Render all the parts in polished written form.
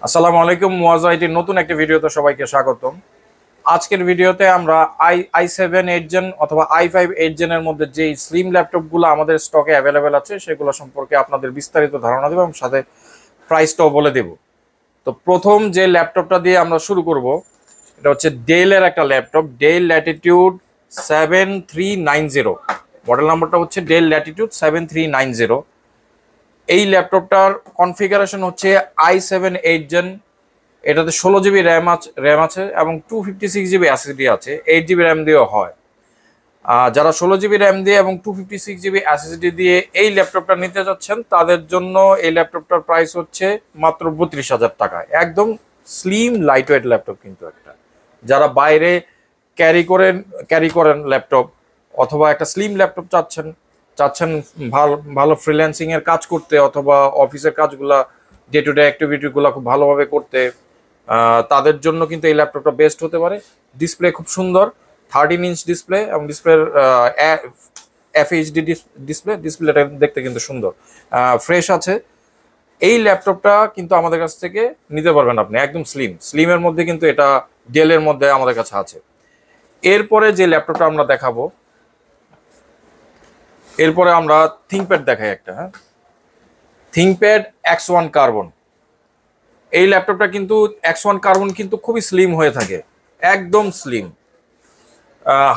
আসসালামু আলাইকুম। মুয়াজ্জা আইটির নতুন একটা ভিডিওতে সবাইকে স্বাগতম। আজকের ভিডিওতে আমরা i7 8 জেন অথবা i5 8 জেনের মধ্যে যে স্লিম ল্যাপটপগুলো আমাদের স্টকে অ্যাভেলেবেল আছে সেগুলো সম্পর্কে আপনাদের বিস্তারিত ধারণা দেব এবং সাথে প্রাইসটাও বলে দেব। তো প্রথম যে ল্যাপটপটা দিয়ে আমরা শুরু করব এটা হচ্ছে ডেলের একটা ল্যাপটপ, ডেল ল্যাটিটিউড 7390। মডেল নাম্বারটা হচ্ছে ডেল ল্যাটিটিউড 7390। এই ল্যাপটপটার কনফিগারেশন হচ্ছে i7 8 জেন। এটাতে 16 জিবি র্যাম আছে এবং 256 জিবি এসএসডি আছে। 8 জিবি র্যাম দিয়েও হয়। যারা 16 জিবি র্যাম দিয়ে এবং 256 জিবি এসএসডি দিয়ে এই ল্যাপটপটা নিতে যাচ্ছেন তাদের জন্য এই ল্যাপটপটার প্রাইস হচ্ছে মাত্র 32,000 টাকায়। একদম স্লিম লাইট ওয়েট ল্যাপটপ কিন্তু একটা। যারা বাইরে ক্যারি করেন ল্যাপটপ অথবা একটা স্লিম ল্যাপটপ চাচ্ছেন ভালো ভালো ফ্রিল্যান্সিং এর কাজ করতে অথবা অফিসের কাজগুলা ডে টু ডে অ্যাক্টিভিটিগুলো খুব ভালোভাবে করতে, তাদের জন্য কিন্তু এই ল্যাপটপটা বেস্ট হতে পারে। ডিসপ্লে খুব সুন্দর, 13 ইঞ্চ ডিসপ্লে এবং ডিসপ্লের FHD ডিসপ্লেটা দেখতে কিন্তু সুন্দর, ফ্রেশ আছে। এই ল্যাপটপটা কিন্তু আমাদের কাছ থেকে নিতে পারবেন আপনি, একদম স্লিমের মধ্যে কিন্তু এটা ডেলের মধ্যে আমাদের কাছে আছে। এরপরে যে ল্যাপটপটা আমরা দেখাবো, এরপরে আমরা থিংকপ্যাড দেখাই একটা। ThinkPad X1 carbon. এই ল্যাপটপটা কিন্তু X1 কার্বন কিন্তু খুবই স্লিম হয়ে থাকে, একদম স্লিম।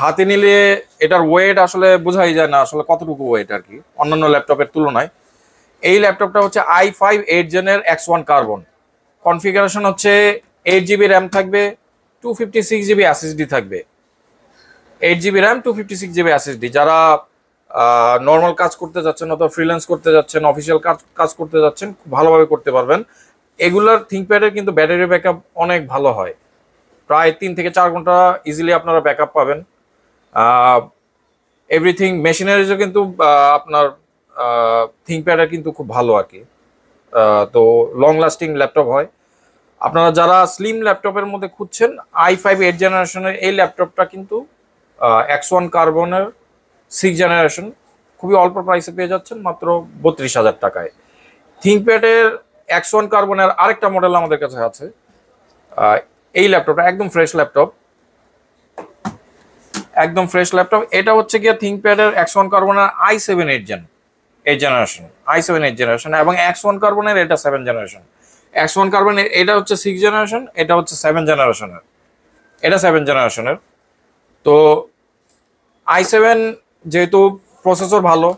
হাতে নিলে এটার ওয়েট আসলে বোঝাই যায় না আসলে কতটুকু ওয়েট আর কি অন্যান্য ল্যাপটপের তুলনায়। এই ল্যাপটপটা হচ্ছে i5 8 জেনের X1 কার্বন। কনফিগারেশন হচ্ছে 8 জিবি র্যাম থাকবে, 256 জিবি এসএসডি থাকবে। 8 জিবি র্যাম, 256 জিবি এসএসডি। যারা নর্মাল কাজ করতে যাচ্ছেন অথবা ফ্রিল্যান্স করতে যাচ্ছেন, অফিসিয়াল কাজ করতে যাচ্ছেন, খুব ভালোভাবে করতে পারবেন। এগুলার থিংকপ্যাডের কিন্তু ব্যাটারি ব্যাকআপ অনেক ভালো হয়, প্রায় 3 থেকে 4 ঘন্টা ইজিলি আপনারা ব্যাকআপ পাবেন। এভরিথিং মেশিনারিজও কিন্তু আপনার থিংকপ্যাডের কিন্তু খুব ভালো আর কি। তো লং লাস্টিং ল্যাপটপ হয়। আপনারা যারা স্লিম ল্যাপটপের মধ্যে খুঁজছেন, i5 8 জেনারেশনের এই ল্যাপটপটা কিন্তু X1 কার্বনের 6 জেনারেশন খুবই অল্প প্রাইসে পেয়ে যাচ্ছেন মাত্র 32,000 টাকায়। থিংকপ্যাডের X1 কার্বনের আরেকটা মডেল আমাদের কাছে আছে। এই ল্যাপটপটা একদম ফ্রেশ ল্যাপটপ, একদম ফ্রেশ ল্যাপটপ। এটা হচ্ছে গিয়ে থিংকপ্যাডের X1 কার্বনের i7 8 জেনারেশন, i7 8 জেনারেশন এবং X1 কার্বনের এটা 7 জেনারেশন। X1 কার্বনের এটা হচ্ছে 6 জেনারেশন, এটা হচ্ছে 7 জেনারেশনের। এটা 7 জেনারেশনের। তো i7 যেহেতু প্রসেসর ভালো,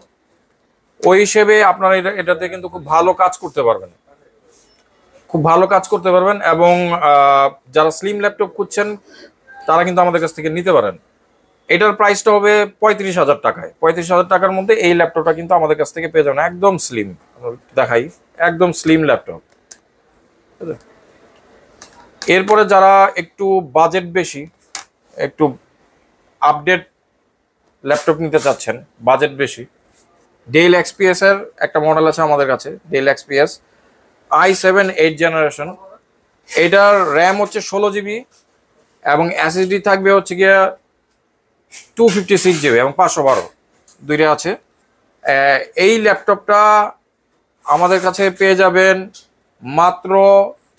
ওই হিসেবে আপনারা এটাতে কিন্তু খুব ভালো কাজ করতে পারবেন, খুব ভালো কাজ করতে পারবেন। এবং যারা স্লিম ল্যাপটপ খুঁজছেন তারা কিন্তু আমাদের কাছ থেকে নিতে পারেন। এটার প্রাইসটা হবে 35,000 টাকায়। 35,000 টাকার মধ্যে এই ল্যাপটপটা কিন্তু আমাদের কাছ থেকে পেয়ে যাবেন, একদম স্লিম। দেখাই, একদম স্লিম ল্যাপটপ। এরপরে যারা একটু বাজেট বেশি, একটু আপডেট ল্যাপটপ নিতে চাচ্ছেন, বাজেট বেশি, ডেল XPS এর একটা মডেল আছে আমাদের কাছে, ডেল XPS i7 8 জেনারেশন। এটার র্যাম হচ্ছে 16 জিবি এবং এসএসডি থাকবে হচ্ছে গিয়ে 256 জিবি এবং 512, দুইটা আছে। এই ল্যাপটপটা আমাদের কাছে পেয়ে যাবেন মাত্র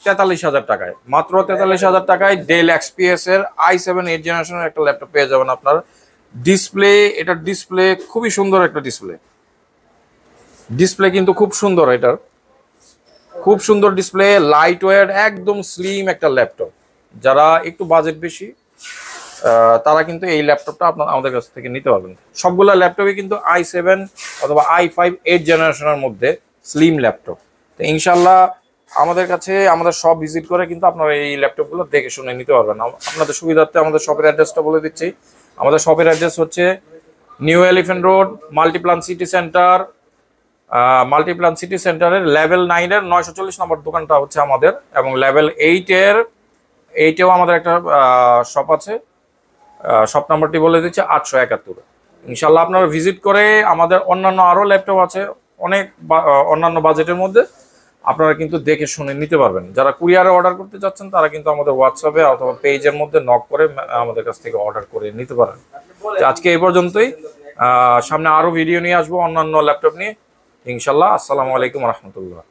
43,000 টাকায়। মাত্র 43,000 টাকায় ডেল XPS এর i7 8 জেনারেশনের একটা ল্যাপটপ পেয়ে যাবেন আপনার। ডিসপ্লে, এটার ডিসপ্লে খুবই সুন্দর একটা ডিসপ্লে কিন্তু খুব সুন্দর। এটার খুব সুন্দর ডিসপ্লে, লাইট ওয়েট, একদম স্লিম একটা ল্যাপটপ। যারা একটু বাজেট বেশি তারা কিন্তু এই ল্যাপটপটা আপনার আমাদের কাছ থেকে নিতে পারবেন। সবগুলো ল্যাপটপই কিন্তু i7 অথবা i5 8 জেনারেশনের মধ্যে স্লিম ল্যাপটপ। তো ইনশাল্লাহ আমাদের কাছে আমাদের শপ ভিজিট করে কিন্তু আপনারা এই ল্যাপটপগুলো দেখে শুনে নিতে পারবেন। আপনাদের সুবিধার্থে আমাদের শপের অ্যাড্রেসটা বলে দিচ্ছি। আমাদের শপের অ্যাড্রেস হচ্ছে new elephant road, Multiplan city centre. Multiplan city সেন্টারের লেভেল 9 এর 940 নম্বর দোকানটা হচ্ছে আমাদের, এবং লেভেল 8-এও আমাদের একটা শপ আছে। শপ নাম্বারটি বলে দিচ্ছে 871। ইনশাল্লাহ আপনারা ভিজিট করে, আমাদের অন্যান্য আরও ল্যাপটপ আছে অনেক অন্যান্য বাজেটের মধ্যে, আপনারা কিন্তু দেখে শুনে নিতে পারবেন। যারা কুরিয়ারে অর্ডার করতে চাচ্ছেন তারা কিন্তু আমাদের হোয়াটসঅ্যাপে অথবা পেজের মধ্যে নক করে আমাদের কাছ থেকে অর্ডার করে নিতে পারেন। আজকে এই পর্যন্তই। সামনে আরও ভিডিও নিয়ে আসবো অন্যান্য ল্যাপটপ নিয়ে ইনশাল্লাহ। আসসালামু আলাইকুম রহমতুল্লাহ।